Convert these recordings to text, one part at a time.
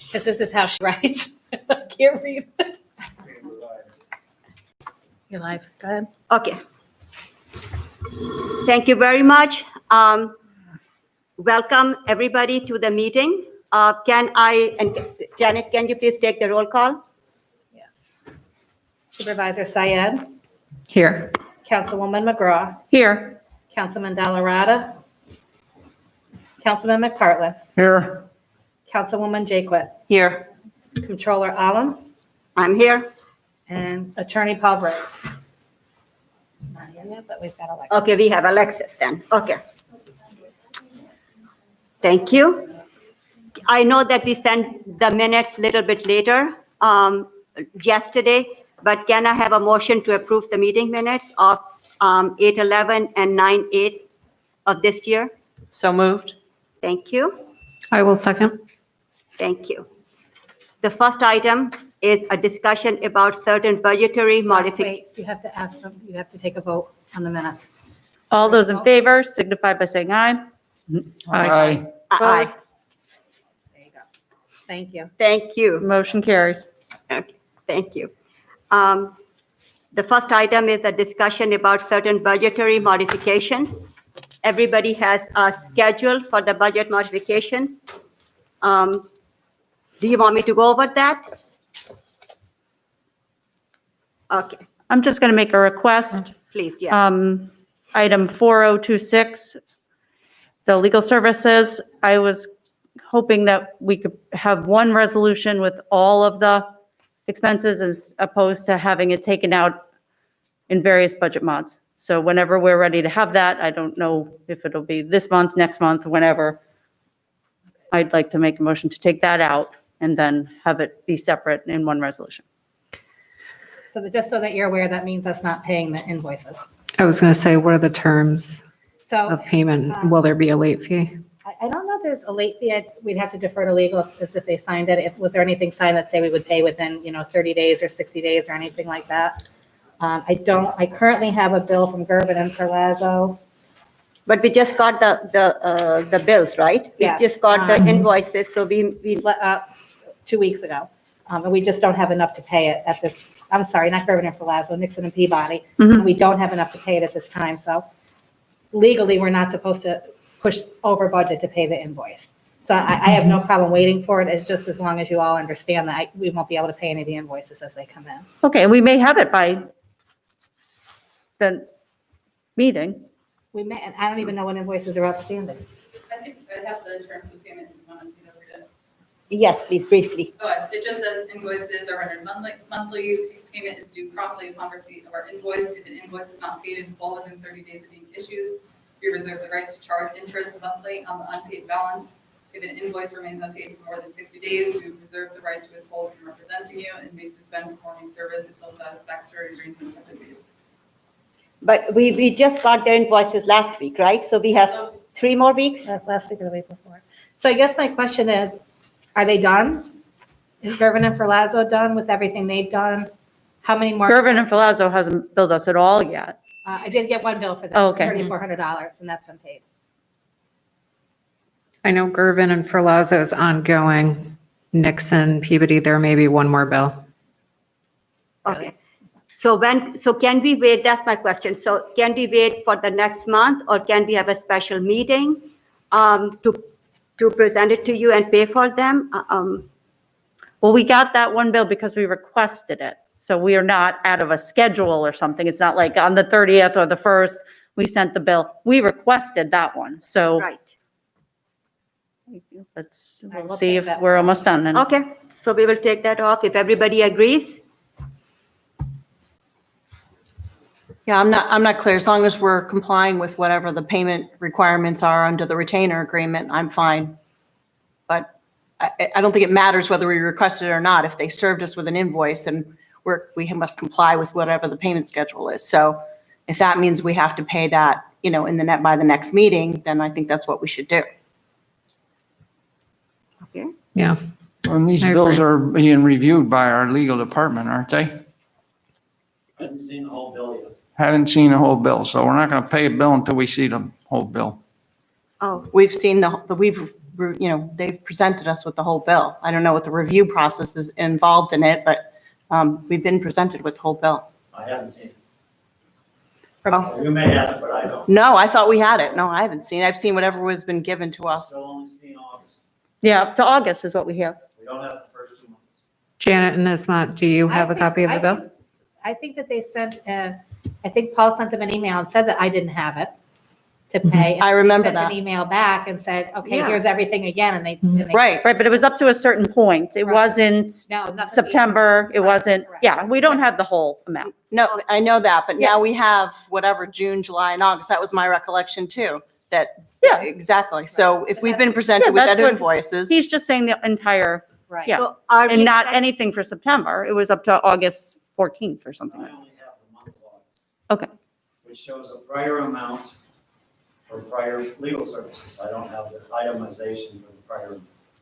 Because this is how she writes. I can't read it. You're live. Go ahead. Okay. Thank you very much. Welcome, everybody, to the meeting. And Janet, can you please take the roll call? Yes. Supervisor Syed, Here. Councilwoman McGraw, Here. Councilman Delarada, Councilman McPartlin, Here. Councilwoman Jaquith, Here. Controller Allen, I'm here. and Attorney Paul Briggs. Not here yet, but we've got Alexis. Okay, we have Alexis then. Okay. Thank you. I know that we sent the minutes a little bit later yesterday, but can I have a motion to approve the meeting minutes of 8/11 and 9/8 of this year? So moved. Thank you. I will second. Thank you. The first item is a discussion about certain budgetary modifications. Wait, you have to ask them, you have to take a vote on the minutes. All those in favor signify by saying aye. Aye. Opposed? There you go. Thank you. Thank you. Motion carries. Okay, thank you. The first item is a discussion about certain budgetary modifications. Everybody has a schedule for the budget modification. Do you want me to go over that? Okay, I'm just going to make a request. please, yeah. Item 4026, the legal services. I was hoping that we could have one resolution with all of the expenses as opposed to having it taken out in various budget mods. So whenever we're ready to have that, I don't know if it'll be this month, next month, whenever. I'd like to make a motion to take that out and then have it be separate in one resolution. So just so that you're aware, that means us not paying the invoices. I was going to say, what are the terms So of payment? Will there be a late fee? I don't know if there's a late fee. We'd have to defer to legal as if they signed it. Was there anything signed that say we would pay within, 30 days or 60 days or anything like that? I currently have a bill from Gervin and Ferlazzo. But we just got the bills, right? Yes. We just got the invoices, so we 2 weeks ago. And we just don't have enough to pay it at this, I'm sorry, not Gervin and Ferlazzo, Nixon and Peabody. We don't have enough to pay it at this time, so legally, we're not supposed to push over budget to pay the invoice. So I have no problem waiting for it, it's just as long as you all understand that we won't be able to pay any of the invoices as they come in. Okay, and we may have it by the meeting. We may, and I don't even know what invoices are outstanding. I think I have the terms of payment if you want to read over it. yes, please, briefly. Oh, it just says invoices are rendered monthly, payment is due promptly upon receipt of our invoice. If an invoice is not paid in full within 30 days of being issued, we reserve the right to charge interest monthly on the unpaid balance. If an invoice remains unpaid for more than 60 days, we reserve the right to withhold from representing you and may suspend performing service until satisfactory arrangements have been made. But we just got their invoices last week, right? So we have 3 more weeks? That's last week or the week before. So I guess my question is, are they done? Is Gervin and Ferlazzo done with everything they've done? How many more? Gervin and Filazzo hasn't billed us at all yet. I did get one bill for that, Oh, okay. $3,400, and that's been paid. I know Gervin and Ferlazzo is ongoing. Nixon, Peabody, there may be one more bill. Okay. So can we wait? That's my question. So can we wait for the next month, or can we have a special meeting to present it to you and pay for them? Well, we got that one bill because we requested it. So we are not out of a schedule or something. It's not like on the 30th or the 1st, we sent the bill. We requested that one. So Right. we'll right, see we'll take if that we're one. almost done. And Okay, so we will take that off if everybody agrees. Yeah, I'm not clear. As long as we're complying with whatever the payment requirements are under the retainer agreement, I'm fine. But I don't think it matters whether we requested it or not. If they served us with an invoice, then we must comply with whatever the payment schedule is. So if that means we have to pay that, by the next meeting, then I think that's what we should do. Okay. Yeah. And these I bills agree. are being reviewed by our legal department, aren't they? Haven't seen the whole bill yet. Haven't seen the whole bill, so we're not going to pay a bill until we see the whole bill. Oh, We've seen we've they've presented us with the whole bill. I don't know what the review process is involved in it, but we've been presented with the whole bill. I haven't seen it. Oh, You may have it, but I don't. no, I thought we had it. No, I haven't seen it. I've seen whatever has been given to us. Still only seen August. Yeah, up to August is what we have. We don't have the first 2 months. Janet and Ismat, do you have a copy of the bill? I think that they sent, I think Paul sent them an email and said that I didn't have it to pay. I remember Sent an that. email back and said, okay, Yeah. here's everything again, and they. Right. Right, but it was up to a certain point. It Right. wasn't No, nothing. September, it Right, wasn't, correct. yeah, we don't have the whole amount. No, I know that, but now we have whatever, June, July, and August. That was my recollection too, that. Yeah. Exactly. So if we've been presented Yeah, with that's that what- invoices, He's just saying the entire, Right. Yeah. So are we and not expect- anything for September. It was up to August 14th or something. I only have the month of August. Okay. Which shows a prior amount for prior legal services. I don't have the itemization for the prior.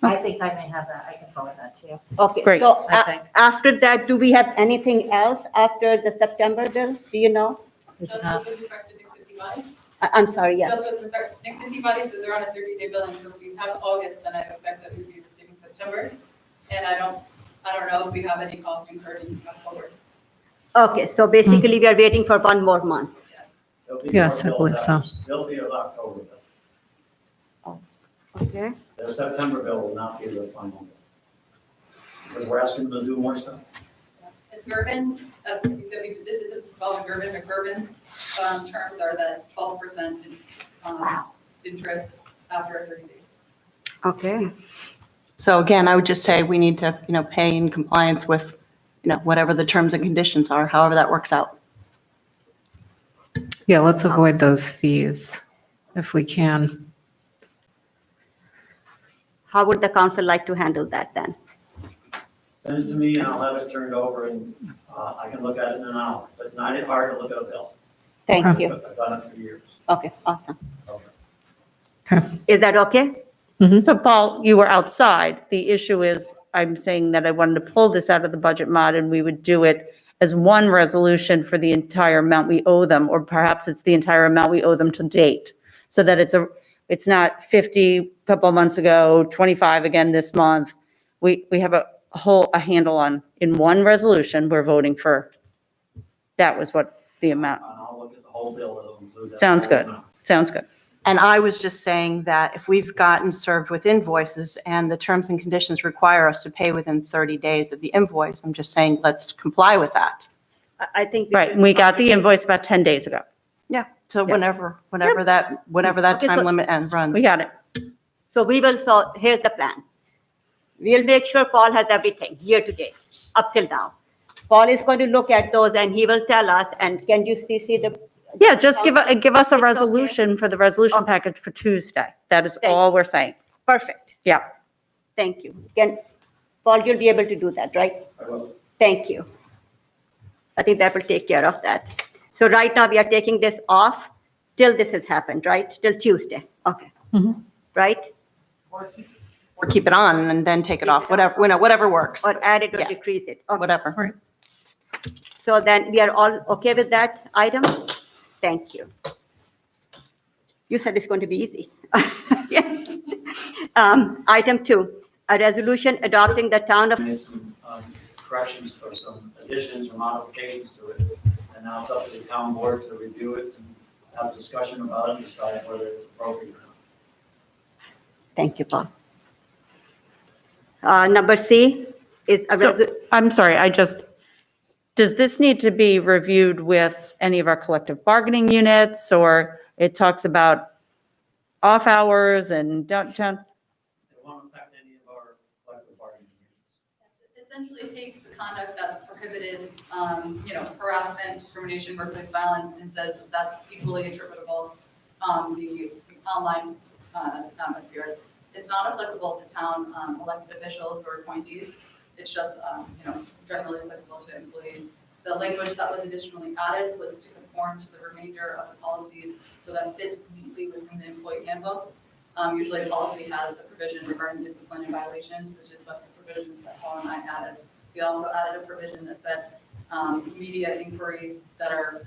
I think I may have that. I can forward that to you. Okay, Great, so I think. after that, do we have anything else after the September bill? Do you know? Just with respect to Nixon Peabody. I'm sorry, yes. Just with respect, Nixon Peabody, so they're on a 30-day billing, so if we have August, then I expect that we'd be receiving September. And I don't know if we have any costs incurred in October. Okay, so basically we are waiting for one more month. There'll be Yes, more I believe bills so. after. There'll be an October bill. Okay, The September bill will not be the final bill. Because we're asking them to do more stuff. And Gervin, you said this is involving Gervin, but Gervin's terms are that it's 12% interest after 30 days. okay. so again, I would just say we need to, pay in compliance with, whatever the terms and conditions are, however that works out. Yeah, let's avoid those fees if we can. How would the council like to handle that then? Send it to me and I'll have it turned over and I can look at it in an hour. But it's not hard to look at a bill. Thank you. I've done it for years. Okay, awesome. Okay. Is that okay? So Paul, you were outside. The issue is, I'm saying that I wanted to pull this out of the budget mod and we would do it as one resolution for the entire amount we owe them, or perhaps it's the entire amount we owe them to date. So that it's not 50 a couple of months ago, 25 again this month. We have a handle on, in one resolution, we're voting for. That was what the amount, And I'll look at the whole bill. It'll include that. Sounds whole good. amount. sounds good. And I was just saying that if we've gotten served with invoices and the terms and conditions require us to pay within 30 days of the invoice, I'm just saying, let's comply with that. I think. Right, we got the invoice about 10 days ago. Yeah. So Yeah. whenever that Okay, time so- limit runs. We got it. So we will, so here's the plan. We'll make sure Paul has everything year to date, up till now. Paul is going to look at those and he will tell us, and can you CC the? Yeah, just give us a It's okay. resolution for the resolution Okay. package for Tuesday. That is Thank all we're saying. Perfect. Yeah. Thank you. Paul, you'll be able to do that, right? I will. Thank you. I think that will take care of that. So right now, we are taking this off till this has happened, right? Till Tuesday. Okay. Right? Or keep it on and then take it off, whatever works, Or add it or Yeah. decrease it. Okay. whatever. So then we are all okay with that item? Thank you. You said it's going to be easy. Item 2, a resolution adopting the town of, Made some corrections or some additions or modifications to it. And now it's up to the town board to review it and have a discussion about it and decide whether it's appropriate or not. thank you, Paul. Number C is a So, I'm sorry, does this need to be reviewed with any of our collective bargaining units, or it talks about off hours and downtown? It won't affect any of our collective bargaining units. Essentially takes the conduct that's prohibited, harassment, discrimination, workplace violence, and says that that's equally attributable, the online atmosphere. It's not applicable to town elected officials or appointees. It's just, generally applicable to employees. The language that was additionally added was to conform to the remainder of the policies so that it fits neatly within the employee handbook. Usually a policy has a provision regarding discipline and violations, which is what the provisions that Paul and I added. We also added a provision that said media inquiries that are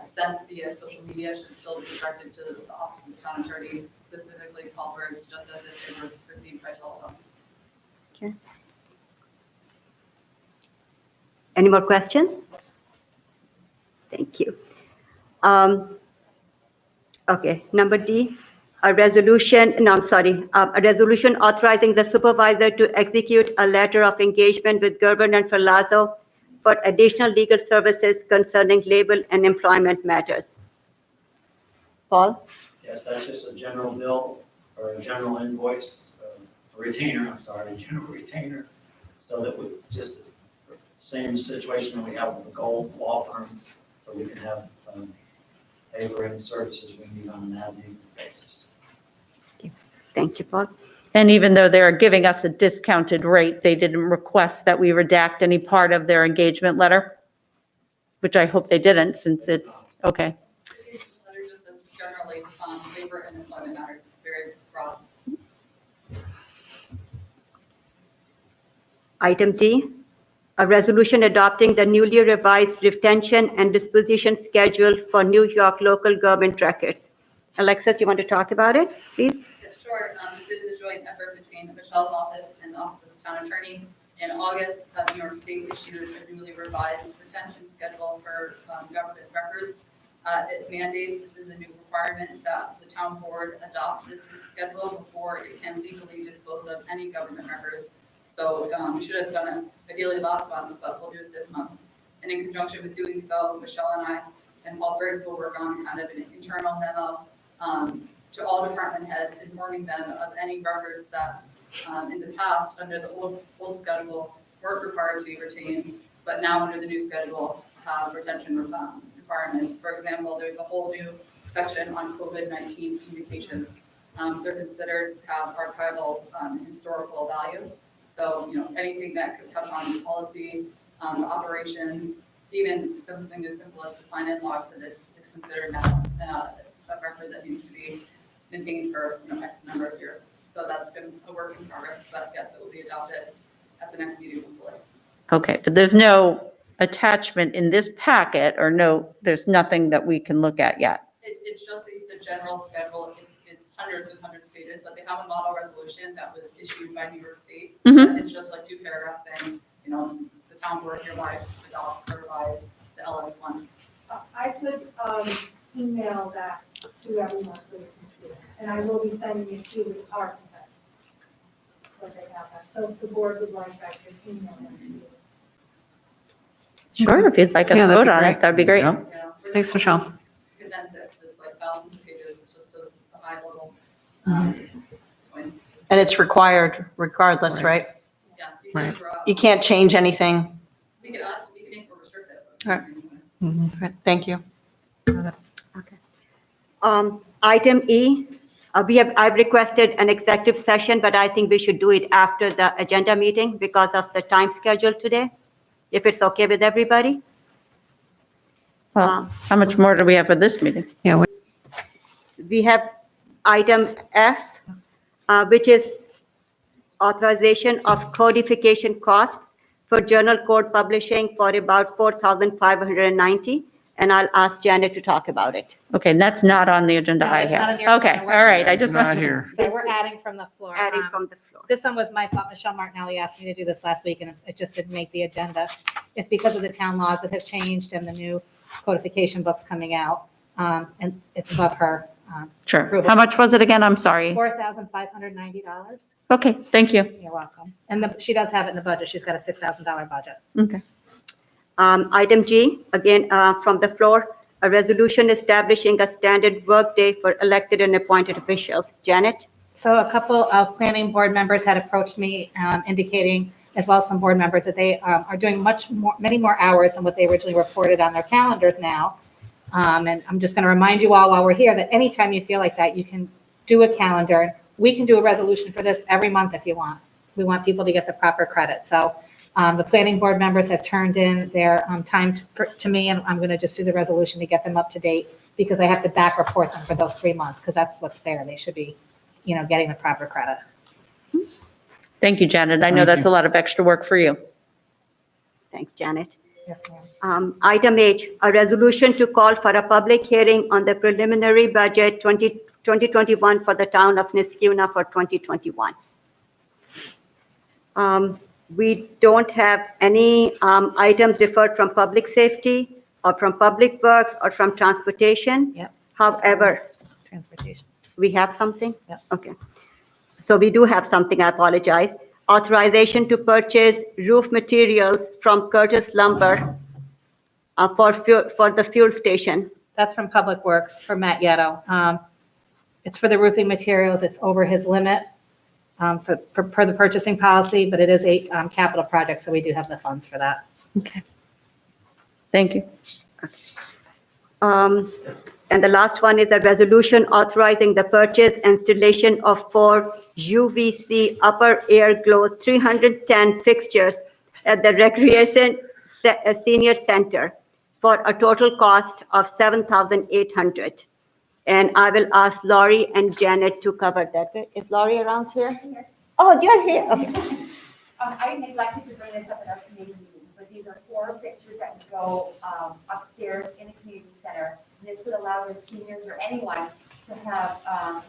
sent via social media should still be directed to the office of the town attorney, specifically Paul Briggs, just as if they were by telephone. Any more questions? Thank you. Okay, number D, a resolution authorizing the supervisor to execute a letter of engagement with Gerber and Ferlazzo for additional legal services concerning labor and employment matters. Paul? Yes, that's just a general bill or a general invoice, a retainer, I'm sorry, a general retainer. So that we just, same situation that we have with the Gold Law Firm, so we can have pay for any services we need on an as-needed basis. Thank you, Paul. And even though they're giving us a discounted rate, they didn't request that we redact any part of their engagement letter, which I hope they didn't, since it's, okay. Letter just says generally, labor and employment matters, it's very broad. Item D, a resolution adopting the newly revised retention and disposition schedule for New York local government records. Alexis, you want to talk about it, please? Yeah, sure. This is a joint effort between Michelle's office and the Office of the Town Attorney. In August, New York State issued a newly revised retention schedule for government records. It mandates, this is a new requirement, that the town board adopt this schedule before it can legally dispose of any government records. So we should have done it ideally last month, but we'll do it this month. And in conjunction with doing so, Michelle and I and Paul Briggs will work on kind of an internal memo to all department heads, informing them of any records that in the past, under the old schedule, weren't required to be retained, but now under the new schedule have retention requirements. For example, there's a whole new section on COVID-19 communications. They're considered to have archival historical value. So, anything that could touch on policy, operations, even something as simple as the sign-in log for this is considered now a record that needs to be maintained for X number of years. So that's been a work in progress, but yes, it will be adopted at the next meeting hopefully. Okay, but there's no attachment in this packet, or no, there's nothing that we can look at yet. It's just the general schedule. It's hundreds and hundreds of pages, but they have a model resolution that was issued by New York State. Mhm. It's just like 2 paragraphs saying, the town board hereby adopts or revises the LS1. I could email that to everyone so you can see it. And I will be sending it to our competitors. So they have that. So if the board would like, I could email them to you. Sure, if you'd like us Yeah, to that'd vote be on great. it, that'd be great. Yep. We're Thanks, just Michelle. To condense it, it's like thousands of pages. It's just a high level. Point. And it's required regardless, right? Yeah. Right. You can't change anything. We could add, we could make it restrictive. Right. Right, thank you. Item E, I've requested an executive session, but I think we should do it after the agenda meeting because of the time schedule today, if it's okay with everybody. Well, how much more do we have for this meeting? Yeah, We have item F, which is authorization of codification costs for journal code publishing for about $4,590. And I'll ask Janet to talk about it. Okay, and that's not on the agenda No, I it's not on have. your Okay, agenda. all right, I It's just not want. here. So we're adding from the floor. Adding from the floor. This one was my fault. Michelle Martinelli asked me to do this last week and it just didn't make the agenda. It's because of the town laws that have changed and the new codification books coming out. And it's above her. Sure. How much was it again? I'm sorry. $4,590. Okay, thank you. You're welcome. And she does have it in the budget. She's got a $6,000 budget. Okay. Item G, again, from the floor, a resolution establishing a standard workday for elected and appointed officials. Janet? So a couple of planning board members had approached me indicating, as well as some board members, that they are doing many more hours than what they originally reported on their calendars now. And I'm just going to remind you all while we're here that anytime you feel like that, you can do a calendar. We can do a resolution for this every month if you want. We want people to get the proper credit. So the planning board members have turned in their time to me, and I'm going to just do the resolution to get them up to date because I have to back report them for those 3 months because that's what's fair. They should be, getting the proper credit. Thank you, Janet. I know Thank that's you. a lot of extra work for you. Thanks, Janet. Yes, ma'am. Item H, a resolution to call for a public hearing on the preliminary budget 2021 for the town of Niskuna for 2021. We don't have any items deferred from public safety or from public works or from transportation. Yep. However, Transportation. we have something? Yep. Okay. So we do have something, I apologize. Authorization to purchase roof materials from Curtis Lumber for the fuel station. That's from Public Works, from Matt Yetto. It's for the roofing materials. It's over his limit per the purchasing policy, but it is a capital project, so we do have the funds for that. Okay. Thank you. And the last one is a resolution authorizing the purchase and installation of 4 UVC upper air glow 310 fixtures at the Recreation Senior Center for a total cost of $7,800. And I will ask Laurie and Janet to cover that. Is Laurie around here? Oh, you're here. Okay. I neglected to bring this up at our committee meeting, but these are 4 pictures that would go upstairs in the community center. And this would allow the seniors or anyone to have,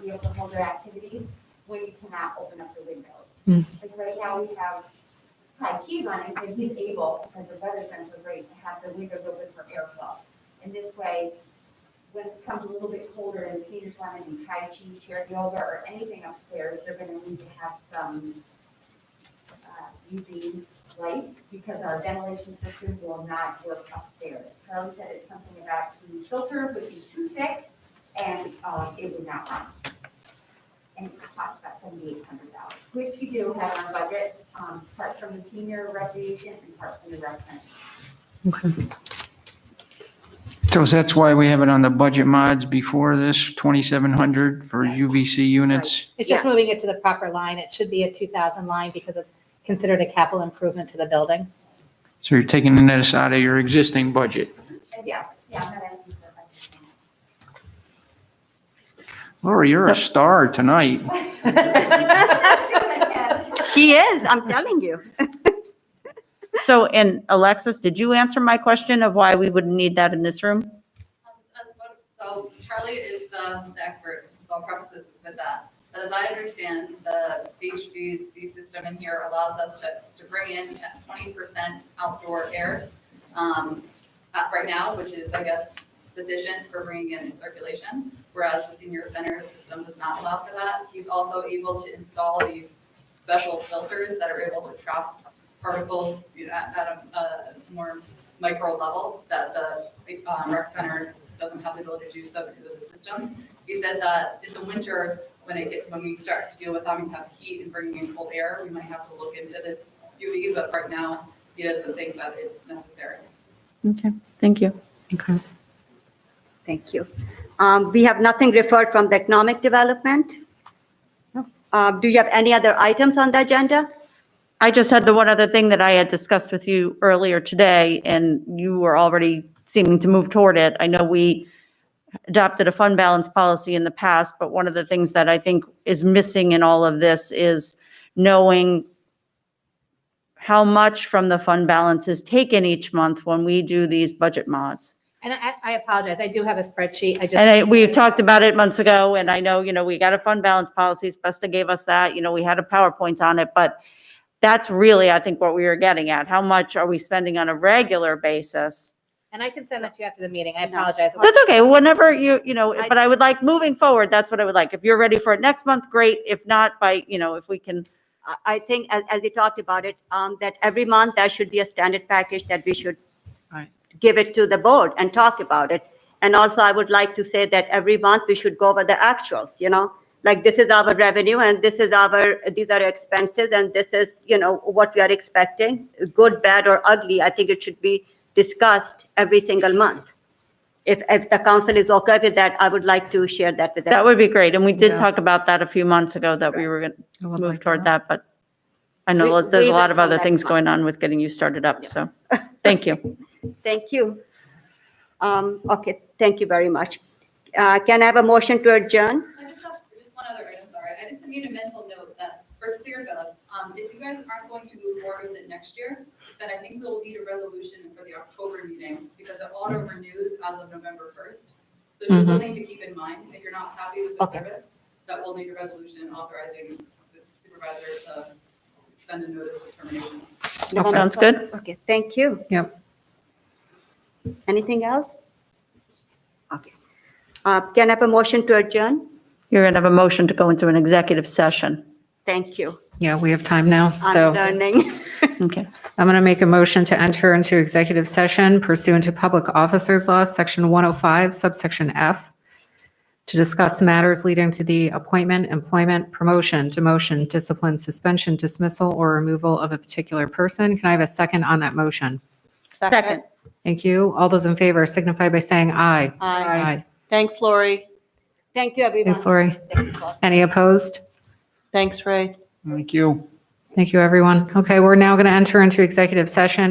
be able to hold their activities when you cannot open up the windows. Like right now, we have Tai Chi's on it, and he's able, because the weather's been so great, to have the windows open for airflow. And this way, when it becomes a little bit colder and the seniors want to do Tai Chi, chair yoga, or anything upstairs, they're going to need to have some UV light, because our ventilation system will not work upstairs. Charlie said it's something about the filter would be too thick, and it would not run. And it costs about $7,800, which we do have on our budget, part from the senior recreation and part from the rec center. So that's why we have it on the budget mods before this, 2,700 for UVC units. It's just moving it to the proper line. It should be a 2,000 line because it's considered a capital improvement to the building. So you're taking this out of your existing budget. Yes, yeah, I'm not asking for a budget. Laura, you're a star tonight. She is, I'm telling you. So, and Alexis, did you answer my question of why we would need that in this room? So Charlie is the expert, so I'll preface this with that. But as I understand, the HVAC system in here allows us to bring in 20% outdoor air right now, which is, I guess, sufficient for bringing in circulation, whereas the senior center system does not allow for that. He's also able to install these special filters that are able to trap particles at a more micro level that the rec center doesn't have the ability to do so because of the system. He said that in the winter, when we start to deal with having to have heat and bringing in cold air, we might have to look into this UV, but right now, he doesn't think that it's necessary. Okay, thank you. Okay. Thank you. We have nothing referred from the economic development. Do you have any other items on the agenda? I just had the one other thing that I had discussed with you earlier today, and you were already seeming to move toward it. I know we adopted a fund balance policy in the past, but one of the things that I think is missing in all of this is knowing how much from the fund balance is taken each month when we do these budget mods. And I apologize. I do have a spreadsheet. We talked about it months ago, and I know, we got a fund balance policy. Spesta gave us that. We had a PowerPoint on it, but that's really, I think, what we were getting at. How much are we spending on a regular basis? And I can send that to you after the meeting. I apologize. That's okay. Whenever but I would like, moving forward, that's what I would like. If you're ready for it next month, great. If not, if we can. I think, as we talked about it, that every month there should be a standard package that we should Right. give it to the board and talk about it. And also, I would like to say that every month we should go over the actuals, like this is our revenue and these are our expenses and this is, what we are expecting, good, bad, or ugly. I think it should be discussed every single month. If the council is okay with that, I would like to share that with them. That would be great. And we did Yeah. talk about that a few months ago, that we were going I to would move like toward that. that, but I know We there's a lot will of other come things next going on with getting you started up, so, thank you. Thank you. Okay, thank you very much. Can I have a motion to adjourn? I just have one other item, sorry. I just made a mental note that for Clearfield, if you guys aren't going to move forward with it next year, then I think we'll need a resolution for the October meeting because it auto renews as of November 1st. So just something to keep in mind, if you're not happy with the Okay. service, that we'll need a resolution authorizing the supervisor to send a notice of termination. Sounds good? Okay, thank you. Yep. Anything else? Okay. Can I have a motion to adjourn? You're going to have a motion to go into an executive session. Thank you. Yeah, we have time now. I'm So learning. Okay. I'm going to make a motion to enter into executive session pursuant to Public Officers Law, Section 105, subsection F, to discuss matters leading to the appointment, employment, promotion, demotion, discipline, suspension, dismissal, or removal of a particular person. Can I have a second on that motion? Second. Thank you. All those in favor signify by saying aye. Aye. Thanks, Lori. Thank you, everyone. Thanks, Lori. Thank you. Any opposed? Thanks, Ray. Thank you. Thank you, everyone. Okay, we're now going to enter into executive session